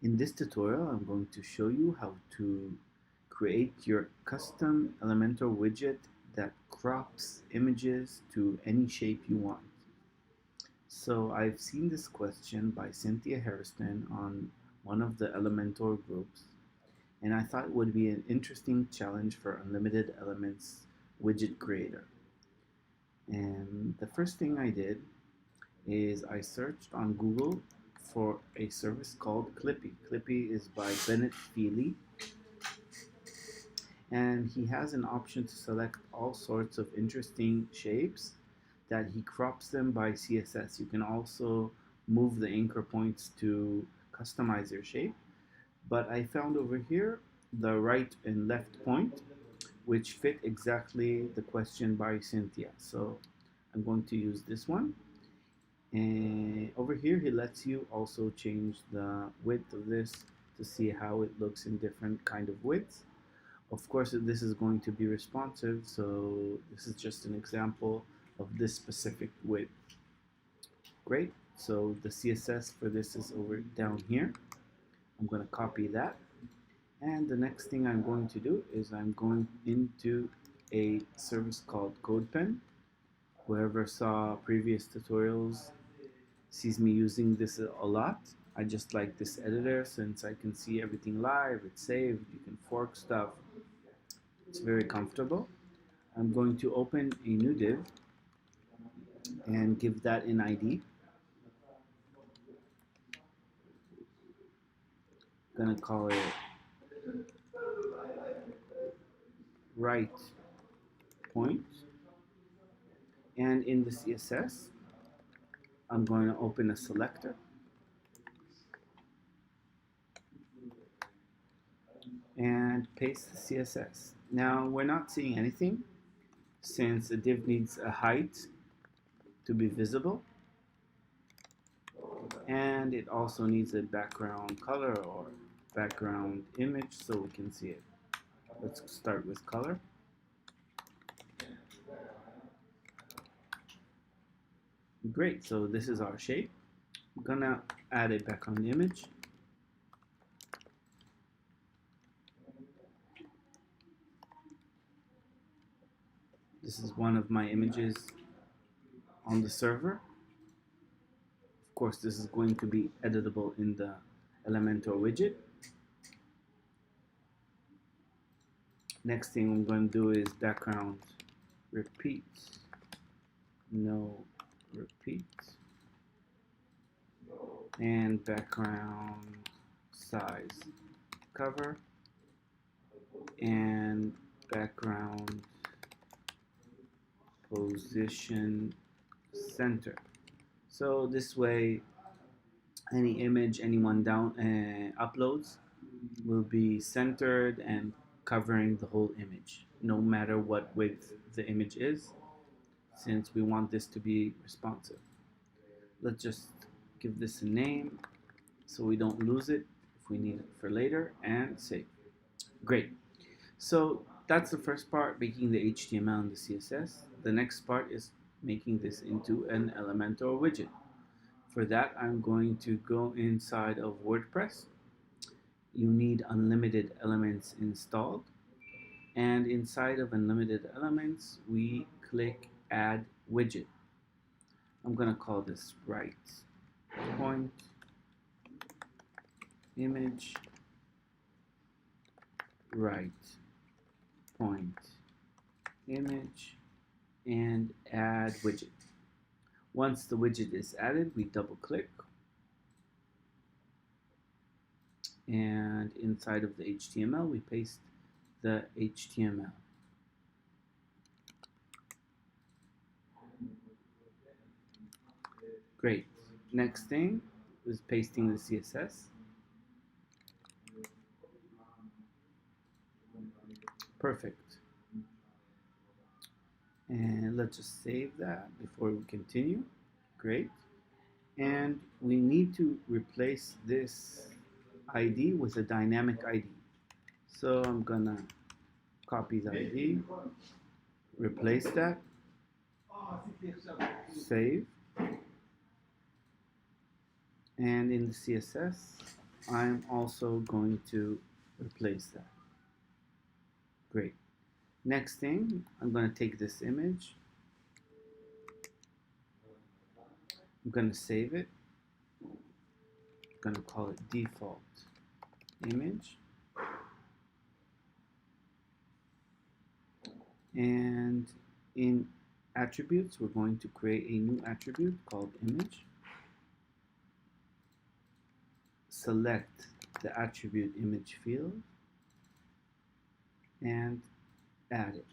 In this tutorial, I'm going to show you how to create your custom Elementor widget that crops images to any shape you want. So I've seen this question by Cynthia Harrison on one of the Elementor groups, and I thought it would be an interesting challenge for Unlimited Elements widget creator. And the first thing I did is I searched on Google for a service called Clippy. Clippy is by Bennett Feely, and he has an option to select all sorts of interesting shapes that he crops them by CSS. You can also move the anchor points to customize your shape, but I found over here the right and left point which fit exactly the question by Cynthia. So I'm going to use this one. And over here, he lets you also change the width of this to see how it looks in different kind of widths. Of course, this is going to be responsive, so this is just an example of this specific width. Great. So the CSS for this is over down here. I'm going to copy that. And the next thing I'm going to do is I'm going into a service called CodePen. Whoever saw previous tutorials sees me using this a lot. I just like this editor since I can see everything live, it's saved, you can fork stuff. It's very comfortable. I'm going to open a new div and give that an ID. I'm gonna call it right point. And in the CSS, I'm going to open a selector and paste the CSS. Now we're not seeing anything since the div needs a height to be visible, and it also needs a background color or background image so we can see it. Let's start with color. Great, so this is our shape. I'm gonna add a background image. This is one of my images on the server. Of course, this is going to be editable in the Elementor widget. Next thing I'm going to do is background repeat, no repeat, and background size cover, and background position center. So this way any image anyone uploads will be centered and covering the whole image, no matter what width the image is, since we want this to be responsive. Let's just give this a name so we don't lose it if we need it for later, and save. Great. So that's the first part, making the HTML and the CSS. The next part is making this into an Elementor widget. For that, I'm going to go inside of WordPress. You need unlimited elements installed. And inside of unlimited elements, we click add widget. I'm going to call this right point image right point image and add widget. Once the widget is added, we double click, and inside of the HTML we paste the HTML. Great. Next thing is pasting the CSS. Perfect. And let's just save that before we continue. Great. And we need to replace this ID with a dynamic ID. So I'm gonna copy the ID, replace that, save, and in the CSS I'm also going to replace that. Great. Next thing, I'm going to take this image. I'm going to save it. I'm going to call it default image. And in attributes, we're going to create a new attribute called image. Select the attribute image field and add it.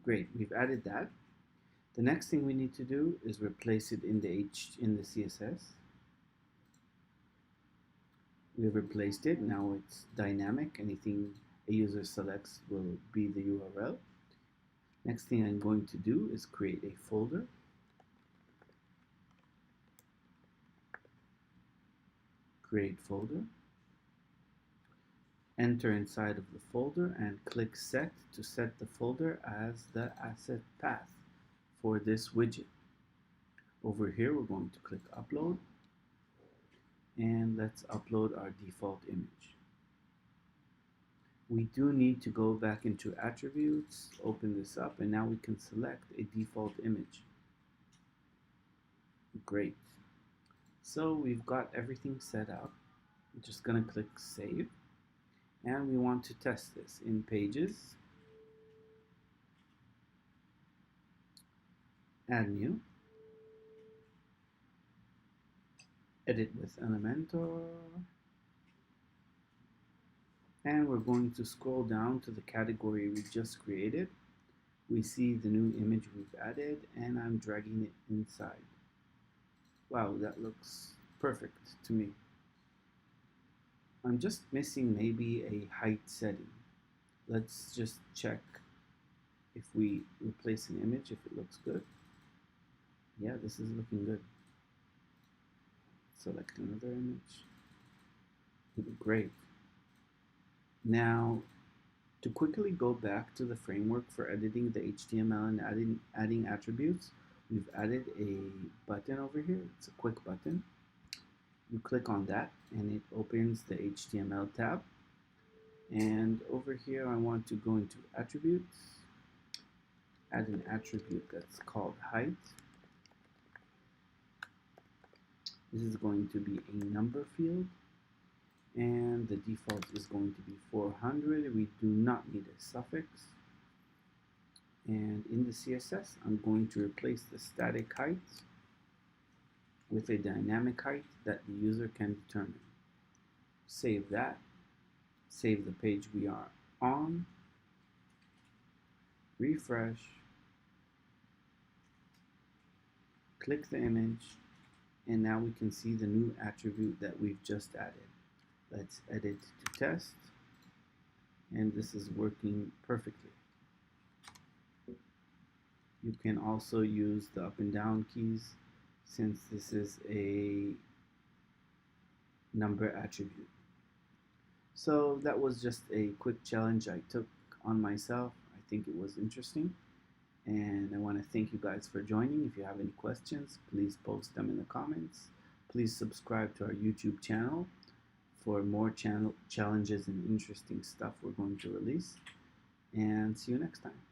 Great, we've added that. The next thing we need to do is replace it in the CSS. We've replaced it. Now it's dynamic. Anything a user selects will be the URL. Next thing I'm going to do is create a folder. Create folder. Enter inside of the folder and click set to set the folder as the asset path for this widget. Over here we're going to click upload and let's upload our default image. We do need to go back into attributes, open this up, and now we can select a default image. Great. So we've got everything set up. I'm just going to click save. And we want to test this in pages. Add new. Edit with Elementor. And we're going to scroll down to the category we just created. We see the new image we've added, and I'm dragging it inside. Wow, that looks perfect to me. I'm just missing maybe a height setting. Let's just check if we replace an image, if it looks good. Yeah, this is looking good. Select another image. Great. Now, to quickly go back to the framework for editing the HTML and adding attributes, we've added a button over here. It's a quick button. You click on that and it opens the HTML tab. And over here I want to go into attributes, add an attribute that's called height. This is going to be a number field and the default is going to be 400. We do not need a suffix. And in the CSS I'm going to replace the static height with a dynamic height that the user can determine. Save that. Save the page we are on. Refresh. Click the image. And now we can see the new attribute that we've just added. Let's edit to test. And this is working perfectly. You can also use the up and down keys since this is a number attribute. So that was just a quick challenge I took on myself. I think it was interesting. And I want to thank you guys for joining. If you have any questions, please post them in the comments. Please subscribe to our YouTube channel for more challenges and interesting stuff we're going to release. And see you next time.